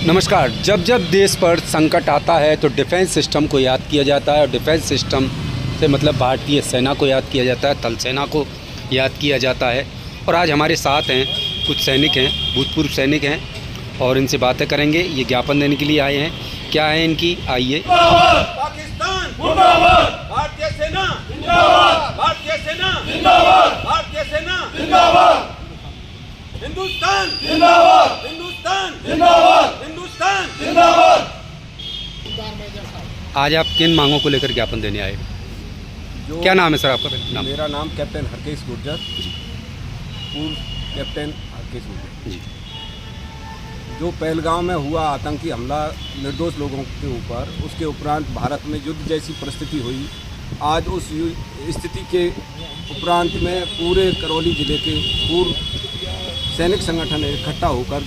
नमस्कार। जब जब देश पर संकट आता है तो डिफेंस सिस्टम को याद किया जाता है और डिफेंस सिस्टम से मतलब भारतीय सेना को याद किया जाता है, थल सेना को याद किया जाता है। और आज हमारे साथ हैं कुछ सैनिक हैं, भूतपूर्व सैनिक हैं और इनसे बातें करेंगे। ये ज्ञापन देने के लिए आए हैं। क्या है इनकी, आइए। पाकिस्तान जिंदाबाद, भारतीय सेना जिंदाबाद, भारतीय सेना जिंदाबाद, भारतीय सेना जिंदाबाद, हिंदुस्तान जिंदाबाद, हिंदुस्तान जिंदाबाद, हिंदुस्तान जिंदाबाद। आज आप किन मांगों को लेकर ज्ञापन देने आए? क्या नाम है सर आपका? नाम? मेरा नाम कैप्टन हरकेश गुर्जर, पूर्व कैप्टन हरकेश गुर्जर जी। जो पहलगांव में हुआ आतंकी हमला निर्दोष लोगों के ऊपर, उसके उपरांत भारत में युद्ध जैसी परिस्थिति हुई। आज उस स्थिति के उपरांत में पूरे करौली जिले के पूर्व सैनिक संगठन इकट्ठा होकर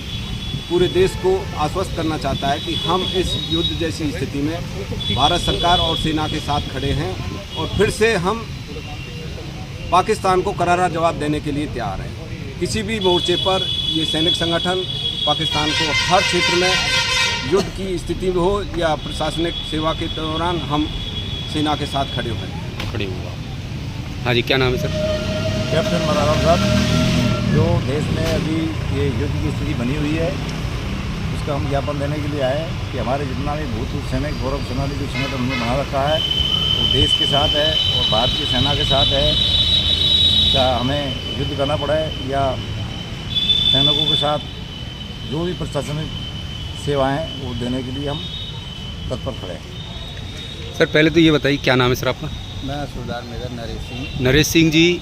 पूरे देश को आश्वस्त करना चाहता है कि हम इस युद्ध जैसी स्थिति में भारत सरकार और सेना के साथ खड़े हैं और फिर से हम पाकिस्तान को करारा जवाब देने के लिए तैयार हैं। किसी भी मोर्चे पर ये सैनिक संगठन पाकिस्तान को हर क्षेत्र में युद्ध की स्थिति हो या प्रशासनिक सेवा के दौरान हम सेना के साथ खड़े हुआ। हाँ जी, क्या नाम है सर? कैप्टन मराराम साहब, जो देश में अभी ये युद्ध की स्थिति बनी हुई है उसका हम ज्ञापन देने के लिए आए हैं कि हमारे जितना भी भूतपूर्व सैनिक गौरव सेनानी जो संगठन हमने बना रखा है वो देश के साथ है और भारतीय सेना के साथ है। क्या हमें युद्ध करना पड़े या सैनिकों के साथ जो भी प्रशासनिक सेवाएं वो देने के लिए हम तत्पर खड़े हैं। सर पहले तो ये बताइए, क्या नाम है सर आपका? मैं सूबेदार मेजर नरेश सिंह। नरेश सिंह जी,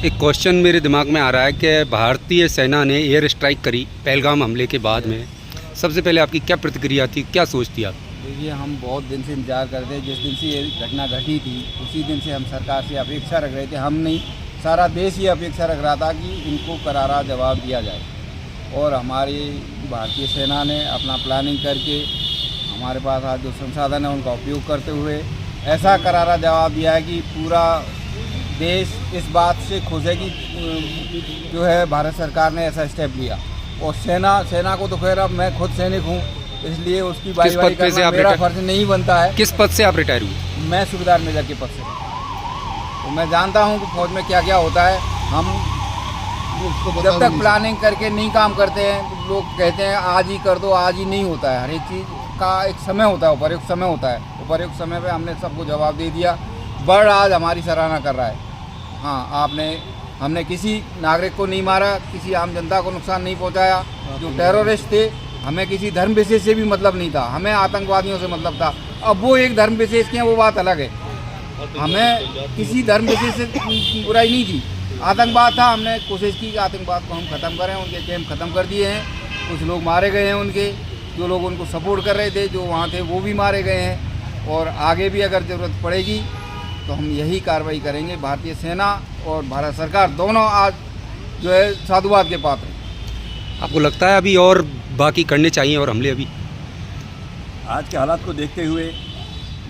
एक क्वेश्चन मेरे दिमाग में आ रहा है कि भारतीय सेना ने एयर स्ट्राइक करी पहलगाम हमले के बाद में। सबसे पहले आपकी क्या प्रतिक्रिया थी, क्या सोचती आप? देखिए, हम बहुत दिन से इंतजार करते हैं। जिस दिन से ये घटना घटी थी उसी दिन से हम सरकार से अपेक्षा रख रहे थे। हम नहीं, सारा देश ये अपेक्षा रख रहा था कि इनको करारा जवाब दिया जाए। और हमारी भारतीय सेना ने अपना प्लानिंग करके हमारे पास आज जो संसाधन है उनका उपयोग करते हुए ऐसा करारा जवाब दिया है कि पूरा देश इस बात से खुश है कि जो है भारत सरकार ने ऐसा स्टेप लिया। और सेना को तो खैर अब मैं खुद सैनिक हूँ, इसलिए उसकी वाई करना मेरा फर्ज नहीं बनता है। किस पद से आप रिटायर हुए? मैं सूबेदार मेजर के पद से। तो मैं जानता हूँ कि फौज में क्या क्या होता है। हम जब तक प्लानिंग करके नहीं काम करते हैं, लोग कहते हैं आज ही कर दो, आज ही नहीं होता है। हर एक चीज़ का एक समय होता है, उपयुक्त समय होता है। उपयुक्त समय पे हमने सबको जवाब दे दिया। वर्ल्ड आज हमारी सराहना कर रहा है। हाँ, हमने किसी नागरिक को नहीं मारा, किसी आम जनता को नुकसान नहीं पहुंचाया। जो टेररिस्ट थे, हमें किसी धर्म विशेष से भी मतलब नहीं था, हमें आतंकवादियों से मतलब था। अब वो एक धर्म विशेष के हैं, वो बात अलग है। हमें किसी धर्म विशेष से बुराई नहीं थी, आतंकवाद था। हमने कोशिश की कि आतंकवाद को हम ख़त्म करें। उनके कैंप ख़त्म कर दिए हैं, कुछ लोग मारे गए हैं उनके, जो लोग उनको सपोर्ट कर रहे थे, जो वहाँ थे, वो भी मारे गए हैं। और आगे भी अगर ज़रूरत पड़ेगी तो हम यही कार्रवाई करेंगे। भारतीय सेना और भारत सरकार दोनों आज जो है साधुवाद के पात्र हैं। आपको लगता है अभी और बाकी करने चाहिए और हमले अभी? आज के हालात को देखते हुए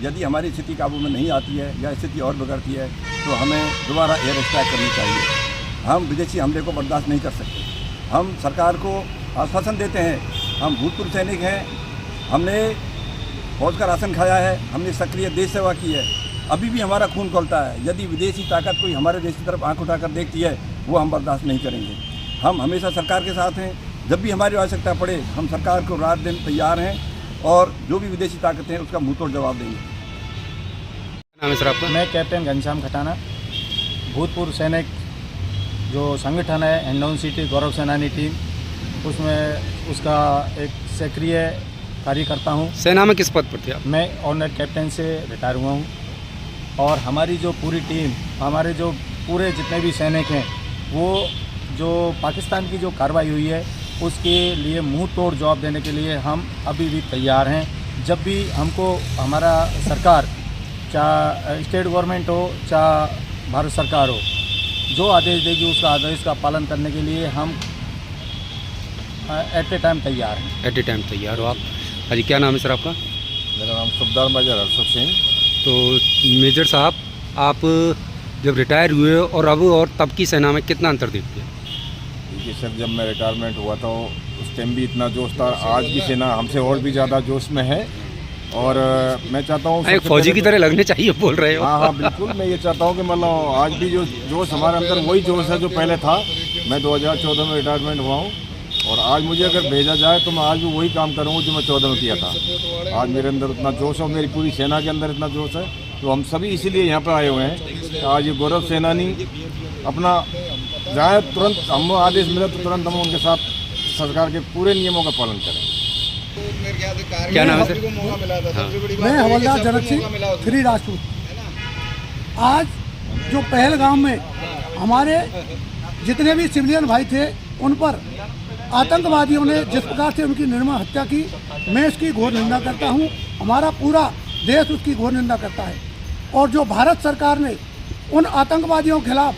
यदि हमारी स्थिति काबू में नहीं आती है या स्थिति और बिगड़ती है तो हमें दोबारा एयर स्ट्राइक करनी चाहिए। हम विदेशी हमले को बर्दाश्त नहीं कर सकते। हम सरकार को आश्वासन देते हैं, हम भूतपूर्व सैनिक हैं, हमने फौज का राशन खाया है, हमने सक्रिय देश सेवा की है, अभी भी हमारा खून खौलता है। यदि विदेशी ताकत कोई हमारे देश की तरफ आंख उठाकर देखती है, वो हम बर्दाश्त नहीं करेंगे। हम हमेशा सरकार के साथ हैं। जब भी हमारी आवश्यकता पड़े हम सरकार को रात दिन तैयार हैं और जो भी विदेशी ताकत है उसका मुंहतोड़ जवाब देंगे। नाम है सर आपका? मैं कैप्टन घनश्याम खटाना, भूतपूर्व सैनिक जो संगठन है हिंडौन सिटी गौरव सेनानी टीम, उसमें उसका एक सक्रिय कार्यकर्ता हूँ। सेना में किस पद पर थे आप? मैं ऑनर कैप्टन से रिटायर हुआ हूँ। और हमारी जो पूरी टीम, हमारे जो पूरे जितने भी सैनिक हैं, वो जो पाकिस्तान की जो कार्रवाई हुई है उसके लिए मुंह तोड़ जवाब देने के लिए हम अभी भी तैयार हैं। जब भी हमको हमारा सरकार, चाहे स्टेट गवर्नमेंट हो चाहे भारत सरकार हो, जो आदेश देगी उसका आदेश का पालन करने के लिए हम एट ए टाइम तैयार हैं। एट ए टाइम तैयार हो आप? हाँ जी, क्या नाम है सर आपका? मेरा नाम सूबेदार मेजर हर्षद सिंह। तो मेजर साहब, आप जब रिटायर हुए और अब और तब की सेना में कितना अंतर देखते हैं? देखिए सर, जब मैं रिटायरमेंट हुआ था उस टाइम भी इतना जोश था, आज की सेना हमसे और भी ज़्यादा जोश में है। और मैं चाहता हूँ एक फौजी की तरह लगने चाहिए बोल रहे हो। हाँ हाँ बिल्कुल, मैं ये चाहता हूँ कि मतलब आज भी जो जोश हमारे अंदर वही जोश है जो पहले था। मैं 2014 में रिटायरमेंट हुआ हूँ और आज मुझे अगर भेजा जाए तो मैं आज भी वही काम करूँगा जो मैं 14 में किया था। आज मेरे अंदर उतना जोश है, मेरी पूरी सेना के अंदर इतना जोश है, तो हम सभी इसीलिए यहाँ पर आए हुए हैं। आज ये गौरव सेनानी अपना जाए, तुरंत हम आदेश मिले तो तुरंत हम उनके साथ सरकार के पूरे नियमों का पालन करें। क्या नाम है सर? मैं हवलदार जनक सिंह श्री राजपूत। आज जो पहलगाम में हमारे जितने भी सिविलियन भाई थे उन पर आतंकवादियों ने जिस प्रकार से उनकी निर्मम हत्या की, मैं इसकी घोर निंदा करता हूं। हमारा पूरा देश उसकी घोर निंदा करता है। और जो भारत सरकार ने उन आतंकवादियों के खिलाफ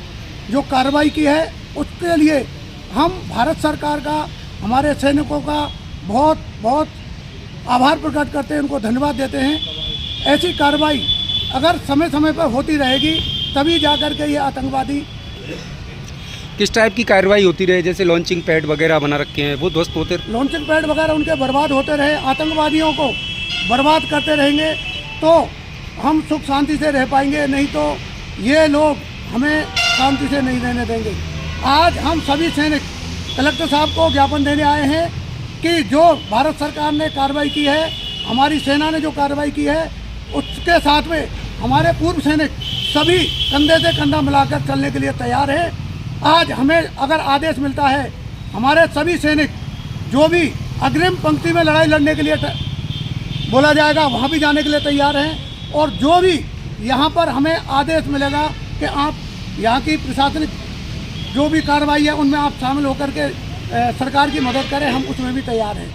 जो कार्रवाई की है उसके लिए हम भारत सरकार का, हमारे सैनिकों का बहुत बहुत आभार प्रकट करते हैं, उनको धन्यवाद देते हैं। ऐसी कार्रवाई अगर समय समय पर होती रहेगी तभी जाकर के ये आतंकवादी। किस टाइप की कार्रवाई होती रहे? जैसे लॉन्चिंग पैड वगैरह बना रखे हैं वो ध्वस्त होते, लॉन्चिंग पैड वगैरह उनके बर्बाद होते रहे, आतंकवादियों को बर्बाद करते रहेंगे तो हम सुख शांति से रह पाएंगे, नहीं तो ये लोग हमें शांति से नहीं रहने देंगे। आज हम सभी सैनिक कलेक्टर साहब को ज्ञापन देने आए हैं कि जो भारत सरकार ने कार्रवाई की है, हमारी सेना ने जो कार्रवाई की है, उसके साथ में हमारे पूर्व सैनिक सभी कंधे से कंधा मिलाकर चलने के लिए तैयार हैं। आज हमें अगर आदेश मिलता है, हमारे सभी सैनिक जो भी अग्रिम पंक्ति में लड़ाई लड़ने के लिए बोला जाएगा वहाँ भी जाने के लिए तैयार हैं। और जो भी यहाँ पर हमें आदेश मिलेगा कि आप यहाँ की प्रशासनिक जो भी कार्रवाई है उनमें आप शामिल होकर के सरकार की मदद करें, हम उसमें भी तैयार हैं।